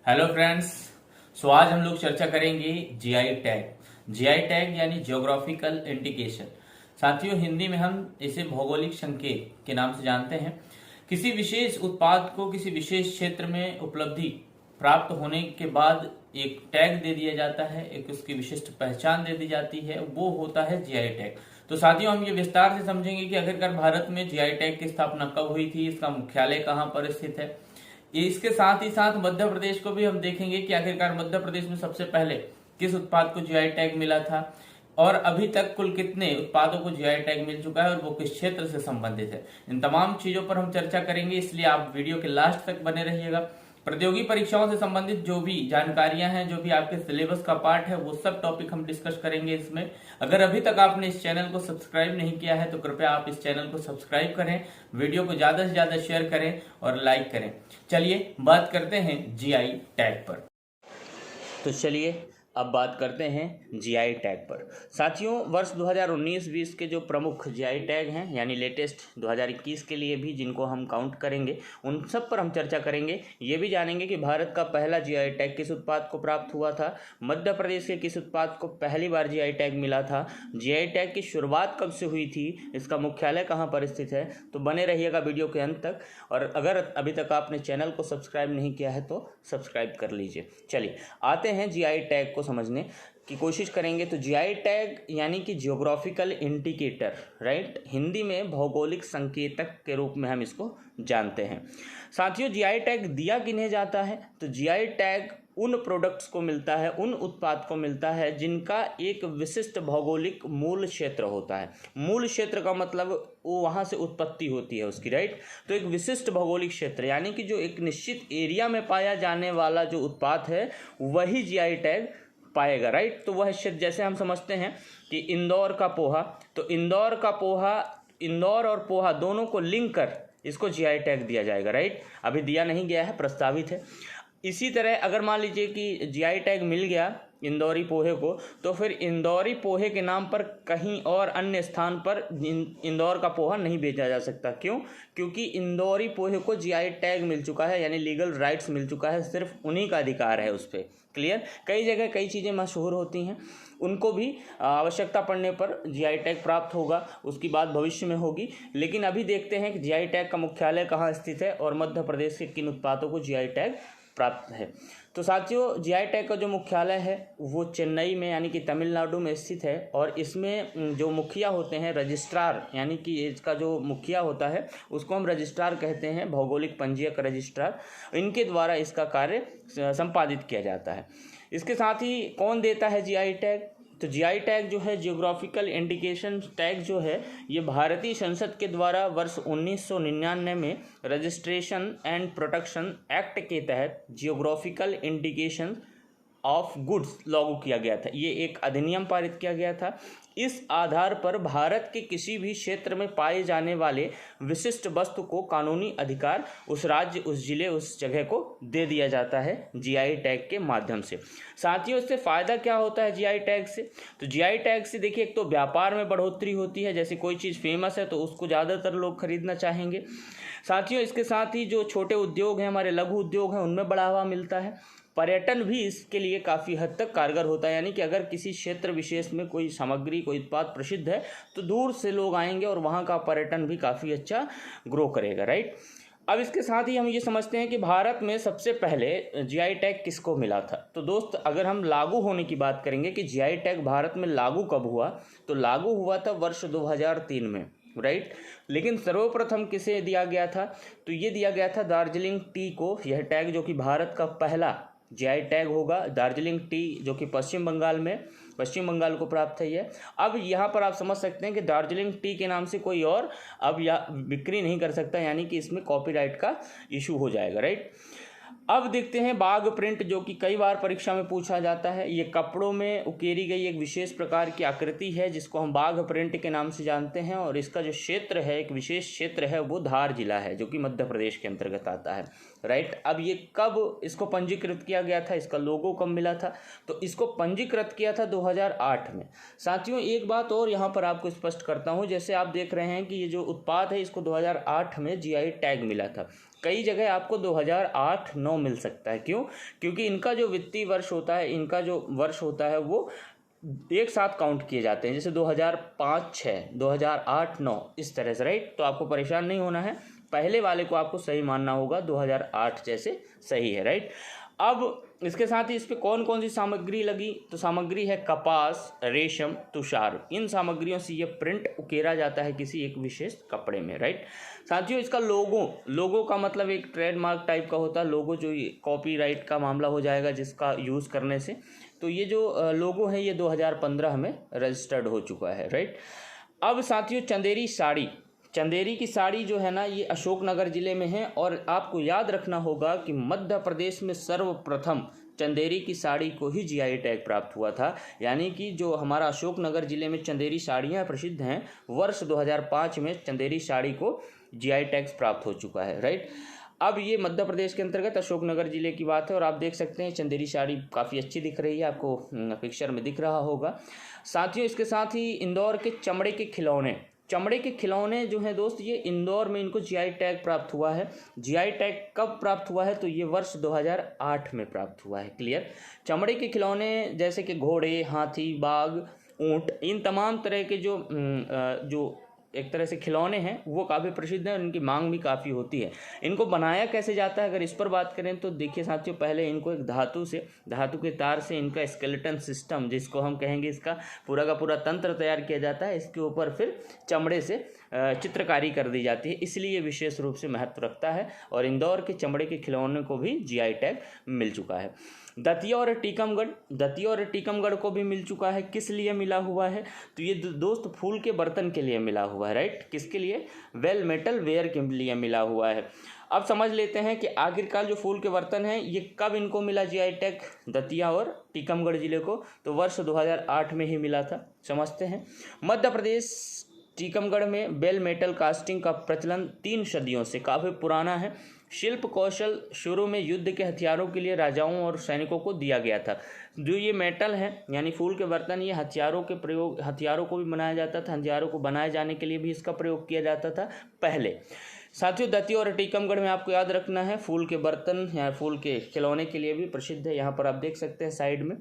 Hello friends. सो आज हम लोग चर्चा करेंगे जीआई टैग। जीआई टैग यानी जियोग्राफिकल इंडिकेशन। साथियों, हिंदी में हम इसे भौगोलिक संकेत के नाम से जानते हैं। किसी विशेष उत्पाद को किसी विशेष क्षेत्र में उपलब्धि प्राप्त होने के बाद एक टैग दे दिया जाता है, एक उसकी विशिष्ट पहचान दे दी जाती है, वो होता है जीआई टैग। तो साथियों, हम ये विस्तार से समझेंगे कि आखिरकार भारत में जीआई टैग की स्थापना कब हुई थी, इसका मुख्यालय कहाँ पर स्थित है। इसके साथ ही साथ मध्य प्रदेश को भी हम देखेंगे कि आखिरकार मध्य प्रदेश में सबसे पहले किस उत्पाद को जीआई टैग मिला था और अभी तक कुल कितने उत्पादों को जीआई टैग मिल चुका है और वो किस क्षेत्र से संबंधित है। इन तमाम चीजों पर हम चर्चा करेंगे, इसलिए आप वीडियो के लास्ट तक बने रहिएगा। प्रतियोगी परीक्षाओं से संबंधित जो भी जानकारियां हैं, जो भी आपके सिलेबस का पार्ट है, वो सब टॉपिक हम डिस्कस करेंगे इसमें। अगर अभी तक आपने इस चैनल को सब्सक्राइब नहीं किया है तो कृपया आप इस चैनल को सब्सक्राइब करें, वीडियो को ज्यादा से ज्यादा शेयर करें और लाइक करें। चलिए बात करते हैं जीआई टैग पर। तो चलिए अब बात करते हैं जीआई टैग पर। साथियों, वर्ष 2019-20 के जो प्रमुख जीआई टैग हैं, यानी लेटेस्ट 2021 के लिए भी जिनको हम काउंट करेंगे, उन सब पर हम चर्चा करेंगे। ये भी जानेंगे कि भारत का पहला जीआई टैग किस उत्पाद को प्राप्त हुआ था, मध्य प्रदेश के किस उत्पाद को पहली बार जीआई टैग मिला था, जीआई टैग की शुरुआत कब से हुई थी, इसका मुख्यालय कहाँ पर स्थित है। तो बने रहिएगा वीडियो के अंत तक। और अगर अभी तक आपने चैनल को सब्सक्राइब नहीं किया है तो सब्सक्राइब कर लीजिए। चलिए आते हैं जीआई टैग को समझने की कोशिश करेंगे। तो जीआई टैग यानी कि जियोग्राफिकल इंडिकेटर, राइट, हिंदी में भौगोलिक संकेतक के रूप में हम इसको जानते हैं। साथियों, जीआई टैग दिया किन्हें जाता है? तो जीआई टैग उन प्रोडक्ट्स को मिलता है, उन उत्पाद को मिलता है जिनका एक विशिष्ट भौगोलिक मूल क्षेत्र होता है। मूल क्षेत्र का मतलब वो वहाँ से उत्पत्ति होती है उसकी, राइट। तो एक विशिष्ट भौगोलिक क्षेत्र यानी कि जो एक निश्चित एरिया में पाया जाने वाला जो उत्पाद है वही जीआई टैग पाएगा, राइट। तो वह क्षेत्र, जैसे हम समझते हैं कि इंदौर का पोहा, तो इंदौर का पोहा, इंदौर और पोहा दोनों को लिंक कर इसको जीआई टैग दिया जाएगा, राइट। अभी दिया नहीं गया है, प्रस्तावित है। इसी तरह अगर मान लीजिए कि जीआई टैग मिल गया इंदौरी पोहे को, तो फिर इंदौरी पोहे के नाम पर कहीं और अन्य स्थान पर इंदौर का पोहा नहीं बेचा जा सकता। क्यों? क्योंकि इंदौरी पोहे को जीआई टैग मिल चुका है, यानी लीगल राइट्स मिल चुका है, सिर्फ उन्हीं का अधिकार है उस पर। क्लियर? कई जगह कई चीज़ें मशहूर होती हैं, उनको भी आवश्यकता पड़ने पर जीआई टैग प्राप्त होगा, उसकी बात भविष्य में होगी। लेकिन अभी देखते हैं कि जीआई टैग का मुख्यालय कहाँ स्थित है और मध्य प्रदेश के किन उत्पादों को जीआई टैग प्राप्त है। तो साथियों, जीआई टैग का जो मुख्यालय है वो चेन्नई में यानी कि तमिलनाडु में स्थित है। और इसमें जो मुखिया होते हैं, रजिस्ट्रार, यानी कि इसका जो मुखिया होता है उसको हम रजिस्ट्रार कहते हैं, भौगोलिक पंजीयक रजिस्ट्रार। इनके द्वारा इसका कार्य संपादित किया जाता है। इसके साथ ही कौन देता है जीआई टैग? तो जीआई टैग जो है, जियोग्राफिकल इंडिकेशन टैग जो है, ये भारतीय संसद के द्वारा वर्ष 1999 में रजिस्ट्रेशन एंड प्रोटेक्शन एक्ट के तहत जियोग्राफिकल इंडिकेशन ऑफ गुड्स लागू किया गया था। ये एक अधिनियम पारित किया गया था। इस आधार पर भारत के किसी भी क्षेत्र में पाए जाने वाले विशिष्ट वस्तु को कानूनी अधिकार उस राज्य, उस जिले, उस जगह को दे दिया जाता है जीआई टैग के माध्यम से। साथियों, इससे फ़ायदा क्या होता है जीआई टैग से? तो जीआई टैग से देखिए, एक तो व्यापार में बढ़ोतरी होती है, जैसे कोई चीज़ फेमस है तो उसको ज़्यादातर लोग खरीदना चाहेंगे। साथियों, इसके साथ ही जो छोटे उद्योग हैं, हमारे लघु उद्योग हैं, उनमें बढ़ावा मिलता है। पर्यटन भी इसके लिए काफ़ी हद तक कारगर होता है, यानी कि अगर किसी क्षेत्र विशेष में कोई सामग्री, कोई उत्पाद प्रसिद्ध है तो दूर से लोग आएंगे और वहाँ का पर्यटन भी काफ़ी अच्छा ग्रो करेगा, राइट। अब इसके साथ ही हम ये समझते हैं कि भारत में सबसे पहले जीआई टैग किसको मिला था। तो दोस्त, अगर हम लागू होने की बात करेंगे कि जीआई टैग भारत में लागू कब हुआ, तो लागू हुआ था वर्ष 2003 में, राइट। लेकिन सर्वप्रथम किसे दिया गया था? तो ये दिया गया था दार्जिलिंग टी को, यह टैग जो कि भारत का पहला जीआई टैग होगा। दार्जिलिंग टी जो कि पश्चिम बंगाल को प्राप्त है ये। अब यहाँ पर आप समझ सकते हैं कि दार्जिलिंग टी के नाम से कोई और अब या बिक्री नहीं कर सकता, यानी कि इसमें कॉपीराइट का इशू हो जाएगा, राइट। अब देखते हैं बाघ प्रिंट, जो कि कई बार परीक्षा में पूछा जाता है। ये कपड़ों में उकेरी गई एक विशेष प्रकार की आकृति है जिसको हम बाघ प्रिंट के नाम से जानते हैं। और इसका जो क्षेत्र है, एक विशेष क्षेत्र है, वो धार जिला है जो कि मध्य प्रदेश के अंतर्गत आता है, राइट। अब ये कब इसको पंजीकृत किया गया था, इसका लोगो कब मिला था? तो इसको पंजीकृत किया था 2008 में। साथियों, एक बात और यहाँ पर आपको स्पष्ट करता हूँ, जैसे आप देख रहे हैं कि ये जो उत्पाद है इसको 2008 में जीआई टैग मिला था। कई जगह आपको 2008-9 मिल सकता है। क्यों? क्योंकि इनका जो वित्तीय वर्ष होता है, इनका जो वर्ष होता है वो एक साथ काउंट किए जाते हैं, जैसे 2005-6, 2008-9 इस तरह से, राइट। तो आपको परेशान नहीं होना है, पहले वाले को आपको सही मानना होगा, 2008 जैसे सही है, राइट। अब इसके साथ ही इस पे कौन कौन सी सामग्री लगी, तो सामग्री है कपास, रेशम, तुषार। इन सामग्रियों से ये प्रिंट उकेरा जाता है किसी एक विशेष कपड़े में, राइट। साथियों इसका लोगो का मतलब एक ट्रेडमार्क टाइप का होता है लोगो, जो कॉपीराइट का मामला हो जाएगा जिसका यूज़ करने से। तो ये जो लोगो है ये 2015 में रजिस्टर्ड हो चुका है, राइट। अब साथियों चंदेरी की साड़ी जो है ना, ये अशोकनगर ज़िले में है। और आपको याद रखना होगा कि मध्य प्रदेश में सर्वप्रथम चंदेरी की साड़ी को ही जीआई टैग प्राप्त हुआ था। यानी कि जो हमारा अशोकनगर ज़िले में चंदेरी साड़ियाँ प्रसिद्ध हैं, वर्ष 2005 में चंदेरी साड़ी को जीआई टैग प्राप्त हो चुका है, राइट। अब ये मध्य प्रदेश के अंतर्गत अशोकनगर ज़िले की बात है और आप देख सकते हैं चंदेरी साड़ी काफ़ी अच्छी दिख रही है, आपको पिक्चर में दिख रहा होगा। साथियों इसके साथ ही इंदौर के चमड़े के खिलौने जो हैं दोस्त, ये इंदौर में इनको जीआई टैग प्राप्त हुआ है। जीआई टैग कब प्राप्त हुआ है, तो ये वर्ष 2008 में प्राप्त हुआ है। क्लियर। चमड़े के खिलौने जैसे कि घोड़े, हाथी, बाघ, ऊंट, इन तमाम तरह के जो एक तरह से खिलौने हैं वो काफ़ी प्रसिद्ध हैं और इनकी मांग भी काफ़ी होती है। इनको बनाया कैसे जाता है, अगर इस पर बात करें तो देखिए साथियों, पहले इनको एक धातु के तार से इनका स्केलेटन सिस्टम, जिसको हम कहेंगे, इसका पूरा का पूरा तंत्र तैयार किया जाता है। इसके ऊपर फिर चमड़े से चित्रकारी कर दी जाती है, इसलिए विशेष रूप से महत्व रखता है। और इंदौर के चमड़े के खिलौने को भी जीआई टैग मिल चुका है। दतिया और टीकमगढ़ को भी मिल चुका है। किस लिए मिला हुआ है, तो ये दोस्त फूल के बर्तन के लिए मिला हुआ है, राइट। किसके लिए? वेल मेटल वेयर के लिए मिला हुआ है। अब समझ लेते हैं कि आखिरकार जो फूल के बर्तन हैं ये कब इनको मिला जीआई टैग, दतिया और टीकमगढ़ जिले को, तो वर्ष 2008 में ही मिला था। समझते हैं। मध्य प्रदेश टीकमगढ़ में बेल मेटल कास्टिंग का प्रचलन 3 सदियों से काफ़ी पुराना है। शिल्प कौशल शुरू में युद्ध के हथियारों के लिए राजाओं और सैनिकों को दिया गया था। जो ये मेटल है यानी फूल के बर्तन, ये हथियारों को भी बनाया जाता था, हथियारों को बनाए जाने के लिए भी इसका प्रयोग किया जाता था पहले। साथियों दतिया और टीकमगढ़ में आपको याद रखना है, फूल के बर्तन या फूल के खिलौने के लिए भी प्रसिद्ध है। यहाँ पर आप देख सकते हैं साइड में।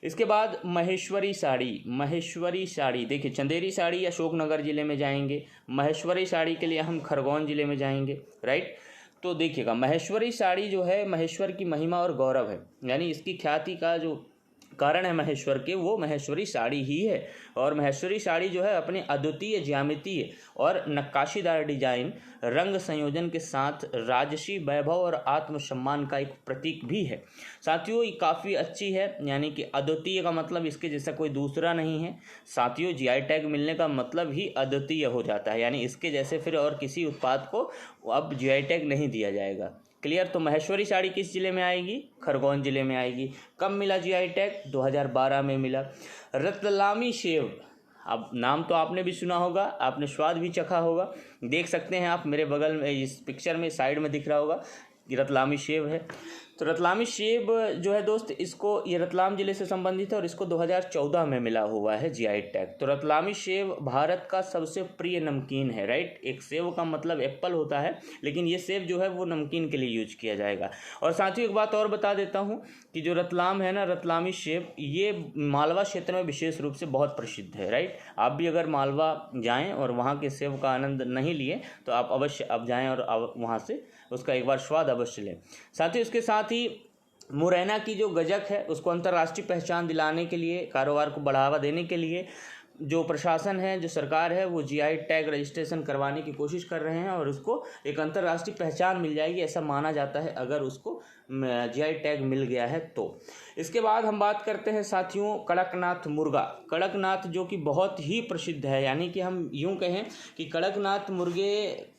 इसके बाद महेश्वरी साड़ी देखिए, चंदेरी साड़ी अशोकनगर ज़िले में जाएंगे, महेश्वरी साड़ी के लिए हम खरगोन ज़िले में जाएंगे, राइट। तो देखिएगा, महेश्वरी साड़ी जो है महेश्वर की महिमा और गौरव है, यानी इसकी ख्याति का जो कारण है महेश्वर के, वो महेश्वरी साड़ी ही है। और महेश्वरी साड़ी जो है अपने अद्वितीय ज्यामितीय और नक्काशीदार डिजाइन, रंग संयोजन के साथ राजसी वैभव और आत्मसम्मान का एक प्रतीक भी है। साथियों ये काफ़ी अच्छी है, यानी कि अद्वितीय का मतलब इसके जैसा कोई दूसरा नहीं है। साथियों जीआई टैग मिलने का मतलब ही अद्वितीय हो जाता है, यानी इसके जैसे फिर और किसी उत्पाद को अब जीआई टैग नहीं दिया जाएगा। क्लियर। तो महेश्वरी साड़ी किस जिले में आएगी? खरगोन जिले में आएगी। कब मिला जीआई टैग? 2012 में मिला। रतलामी सेव, अब नाम तो आपने भी सुना होगा, आपने स्वाद भी चखा होगा। देख सकते हैं आप मेरे बगल में, इस पिक्चर में साइड में दिख रहा होगा, ये रतलामी सेव है। तो रतलामी सेब जो है दोस्त, ये रतलाम जिले से संबंधित है और इसको 2014 में मिला हुआ है जीआई टैग। तो रतलामी सेब भारत का सबसे प्रिय नमकीन है, राइट। एक सेब का मतलब एप्पल होता है, लेकिन ये सेब जो है वो नमकीन के लिए यूज किया जाएगा। और साथियों एक बात और बता देता हूँ कि जो रतलाम है ना, रतलामी सेब, ये मालवा क्षेत्र में विशेष रूप से बहुत प्रसिद्ध है, राइट। आप भी अगर मालवा जाएँ और वहाँ के सेब का आनंद नहीं लिए तो आप अवश्य अब जाएँ और वहाँ से उसका एक बार स्वाद अवश्य लें। साथियों इसके साथ ही मुरैना की जो गजक है उसको अंतर्राष्ट्रीय पहचान दिलाने के लिए, कारोबार को बढ़ावा देने के लिए जो प्रशासन है, जो सरकार है, वो जीआई टैग रजिस्ट्रेशन करवाने की कोशिश कर रहे हैं और उसको एक अंतर्राष्ट्रीय पहचान मिल जाएगी, ऐसा माना जाता है अगर उसको जीआई टैग मिल गया है तो। इसके बाद हम बात करते हैं साथियों कड़कनाथ मुर्गा। कड़कनाथ जो कि बहुत ही प्रसिद्ध है, यानी कि हम यूँ कहें कि कड़कनाथ मुर्गे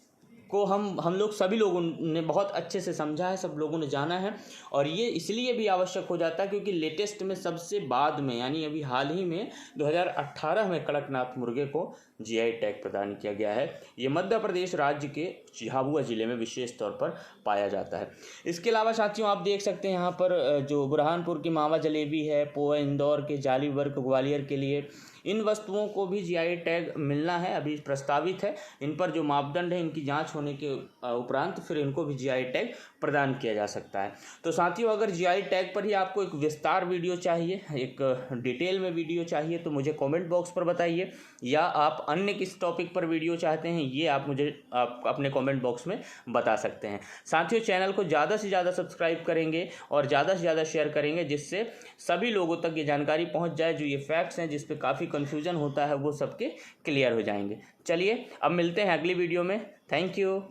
को हम लोग सभी लोगों ने बहुत अच्छे से समझा है, सब लोगों ने जाना है। और ये इसलिए भी आवश्यक हो जाता है क्योंकि लेटेस्ट में सबसे बाद में, यानी अभी हाल ही में 2018 में कड़कनाथ मुर्गे को जीआई टैग प्रदान किया गया है। ये मध्य प्रदेश राज्य के झाबुआ जिले में विशेष तौर पर पाया जाता है। इसके अलावा साथियों आप देख सकते हैं यहाँ पर जो बुरहानपुर की मावा जलेबी है, पोहा इंदौर के जाली वर्क ग्वालियर के लिए, इन वस्तुओं को भी जीआई टैग मिलना है, अभी प्रस्तावित है। इन पर जो मापदंड है इनकी जांच होने के उपरांत फिर इनको भी जीआई टैग प्रदान किया जा सकता है। तो साथियों अगर जीआई टैग पर ही आपको एक विस्तार वीडियो चाहिए, एक डिटेल में वीडियो चाहिए तो मुझे कमेंट बॉक्स पर बताइए, या आप अन्य किस टॉपिक पर वीडियो चाहते हैं ये आप मुझे अपने कमेंट बॉक्स में बता सकते हैं। साथियों चैनल को ज़्यादा से ज़्यादा सब्सक्राइब करेंगे और ज़्यादा से ज़्यादा शेयर करेंगे, जिससे सभी लोगों तक ये जानकारी पहुंच जाए। जो ये फैक्ट्स हैं जिस पे काफ़ी कन्फ्यूजन होता है वो सबके क्लियर हो जाएंगे। चलिए अब मिलते हैं अगली वीडियो में। Thank you.